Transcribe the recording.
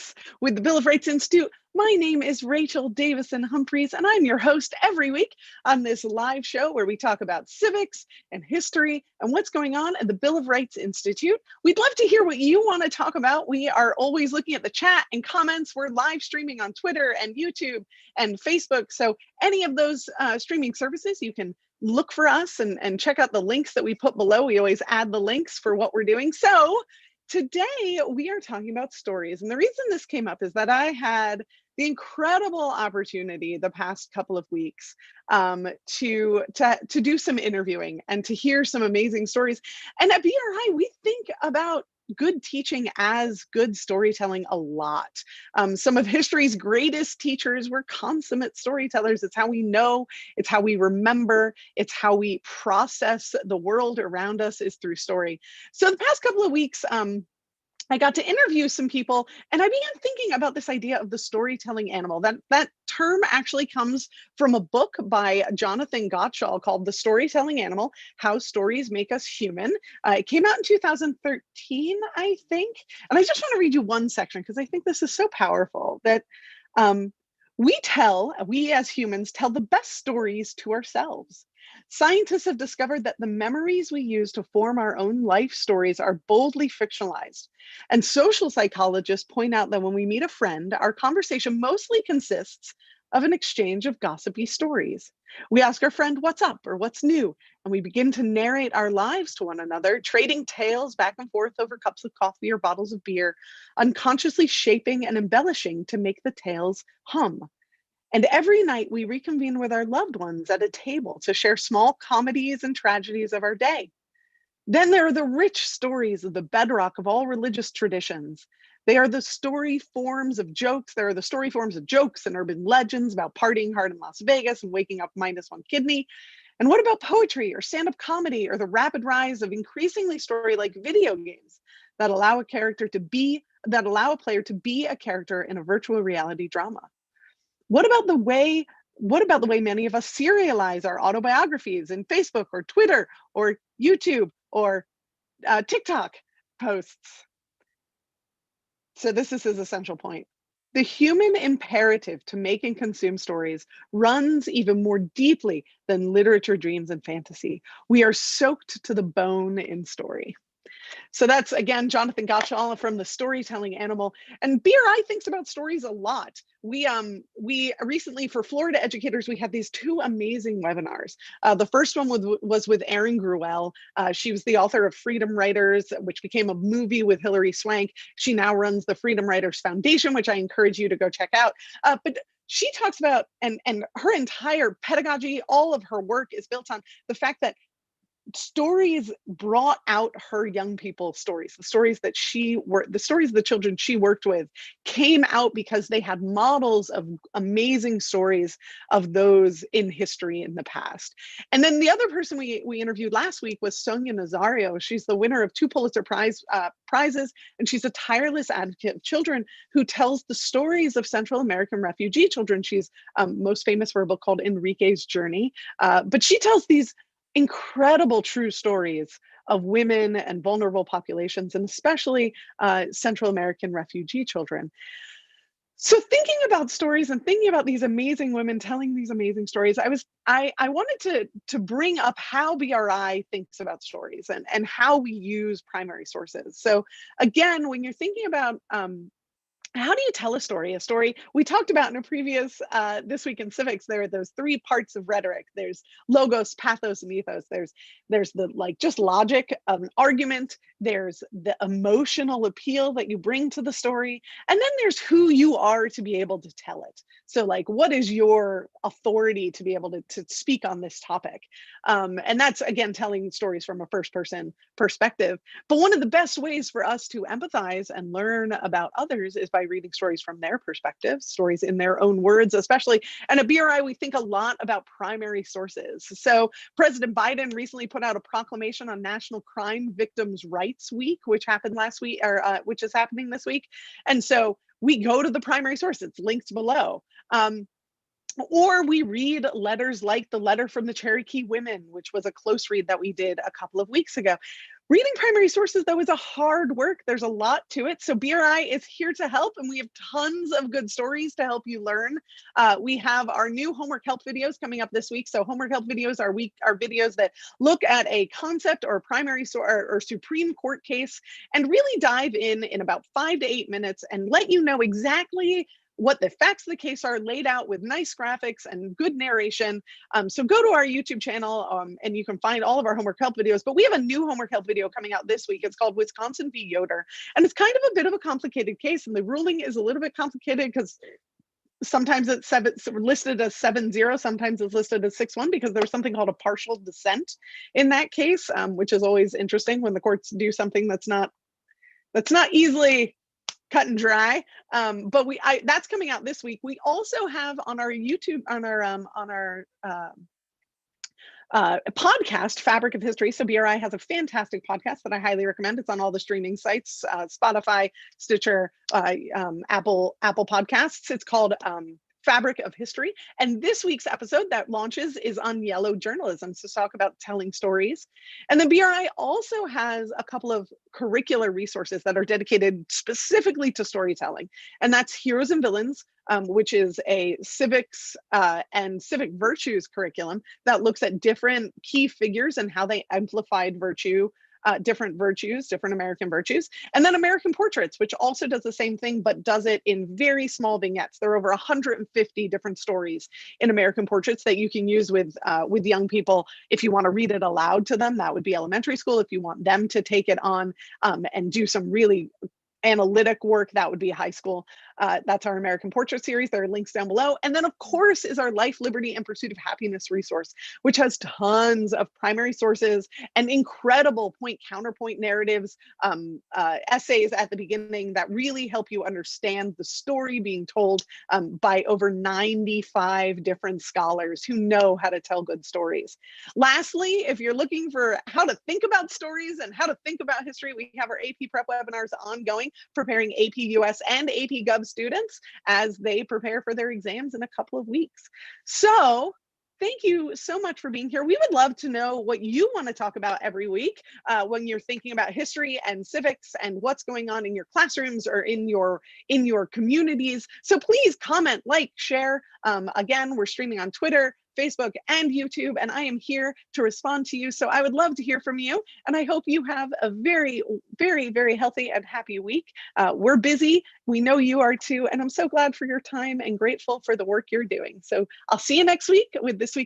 Civics with the Bill of Rights Institute. My name is Rachel Davison Humphreys, and I'm your host every week on this live show where we talk about civics and history and what's going on at the Bill of Rights Institute. We'd love to hear what you want to talk about. We are always looking at the chat and comments. We're live streaming on Twitter and YouTube and Facebook. So any of those streaming services, you can look for us and check out the links that we put below. We always add the links for what we're doing. So today we are talking about stories. And the reason this came up is that I had the incredible opportunity the past couple of weeks to do some interviewing and to hear some amazing stories. And at BRI, we think about good teaching as good storytelling a lot. Some of history's greatest teachers were consummate storytellers. It's how we know, it's how we remember, it's how we process the world around us is through story. So the past couple of weeks, I got to interview some people, and I began thinking about this idea of the storytelling animal. That term actually comes from a book by Jonathan Gottschall called The Storytelling Animal: How Stories Make Us Human. It came out in 2013, I think. And I just want to read you one section because I think this is so powerful that we as humans tell the best stories to ourselves. Scientists have discovered that the memories we use to form our own life stories are boldly fictionalized. And social psychologists point out that when we meet a friend, our conversation mostly consists of an exchange of gossipy stories. We ask our friend what's up or what's new, and we begin to narrate our lives to one another, trading tales back and forth over cups of coffee or bottles of beer, unconsciously shaping and embellishing to make the tales hum. And every night we reconvene with our loved ones at a table to share small comedies and tragedies of our day. Then there are the rich stories of the bedrock of all religious traditions. They are the story forms of jokes. There are the story forms of jokes and urban legends about partying hard in Las Vegas and waking up minus one kidney. And what about poetry or stand-up comedy or the rapid rise of increasingly story-like video games that allow a player to be a character in a virtual reality drama? What about the way many of us serialize our autobiographies in Facebook or Twitter or YouTube or TikTok posts? So this is his essential point. The human imperative to make and consume stories runs even more deeply than literature, dreams, and fantasy. We are soaked to the bone in story. So that's, again, Jonathan Gottschall from The Storytelling Animal. And BRI thinks about stories a lot. We recently, for Florida educators, we had these two amazing webinars. The first one was with Erin Gruelle. She was the author of Freedom Writers, which became a movie with Hilary Swank. She now runs the Freedom Writers Foundation, which I encourage you to go check out. But she talks about, and her entire pedagogy, all of her work is built on the fact that stories brought out her young people's stories. The stories of the children she worked with came out because they had models of amazing stories of those in history in the past. And then the other person we interviewed last week was Sonia Nazario. She's the winner of 2 Pulitzer prizes, and she's a tireless advocate of children who tells the stories of Central American refugee children. She's most famous for a book called Enrique's Journey, but she tells these incredible true stories of women and vulnerable populations, and especially Central American refugee children. So thinking about stories and thinking about these amazing women telling these amazing stories, I wanted to bring up how BRI thinks about stories and how we use primary sources. So again, when you're thinking about how do you tell a story? A story we talked about in a previous This Week in Civics. There are those 3 parts of rhetoric. There's logos, pathos, and ethos. There's the just logic of an argument. There's the emotional appeal that you bring to the story, and then there's who you are to be able to tell it. So like, what is your authority to be able to speak on this topic? And that's, again, telling stories from a first-person perspective. But one of the best ways for us to empathize and learn about others is by reading stories from their perspective, stories in their own words, especially. And at BRI, we think a lot about primary sources. So President Biden recently put out a proclamation on National Crime Victims' Rights Week, which happened last week, or which is happening this week. And so we go to the primary source. It's linked below. Or we read letters like the letter from the Cherokee women, which was a close read that we did a couple of weeks ago. Reading primary sources, though, is a hard work. There's a lot to it. So BRI is here to help, and we have tons of good stories to help you learn. We have our new homework help videos coming up this week. So homework help videos are videos that look at a concept or primary or Supreme Court case and really dive in about 5 to 8 minutes and let you know exactly what the facts of the case are, laid out with nice graphics and good narration. So go to our YouTube channel and you can find all of our homework help videos. But we have a new homework help video coming out this week. It's called Wisconsin v. Yoder. And it's kind of a bit of a complicated case. And the ruling is a little bit complicated because sometimes it's listed as 7-0, sometimes it's listed as 6-1 because there was something called a partial dissent in that case, which is always interesting when the courts do something that's not easily cut and dry. But that's coming out this week. We also have on our YouTube, on our podcast, Fabric of History. So BRI has a fantastic podcast that I highly recommend. It's on all the streaming sites, Spotify, Stitcher, Apple Podcasts. It's called Fabric of History. And this week's episode that launches is on yellow journalism, to talk about telling stories. And then BRI also has a couple of curricular resources that are dedicated specifically to storytelling. And that's Heroes and Villains, which is a civics and civic virtues curriculum that looks at different key figures and how they amplified virtue, different American virtues. And then American Portraits, which also does the same thing, but does it in very small vignettes. There are over 150 different stories in American Portraits that you can use with young people. If you want to read it aloud to them, that would be elementary school. If you want them to take it on and do some really analytic work, that would be high school. That's our American Portrait series. There are links down below. And then, of course, is our Life, Liberty, and Pursuit of Happiness resource, which has tons of primary sources and incredible point-counterpoint narratives, essays at the beginning that really help you understand the story being told by over 95 different scholars who know how to tell good stories. Lastly, if you're looking for how to think about stories and how to think about history, we have our AP Prep webinars ongoing, preparing AP US and AP Gov students as they prepare for their exams in a couple of weeks. So thank you so much for being here. We would love to know what you want to talk about every week when you're thinking about history and civics and what's going on in your classrooms or in your communities. So please comment, like, share. Again, we're streaming on Twitter, Facebook, and YouTube, and I am here to respond to you. So I would love to hear from you, and I hope you have a very, very, very healthy and happy week. We're busy. We know you are too, and I'm so glad for your time and grateful for the work you're doing. So I'll see you next week with This Week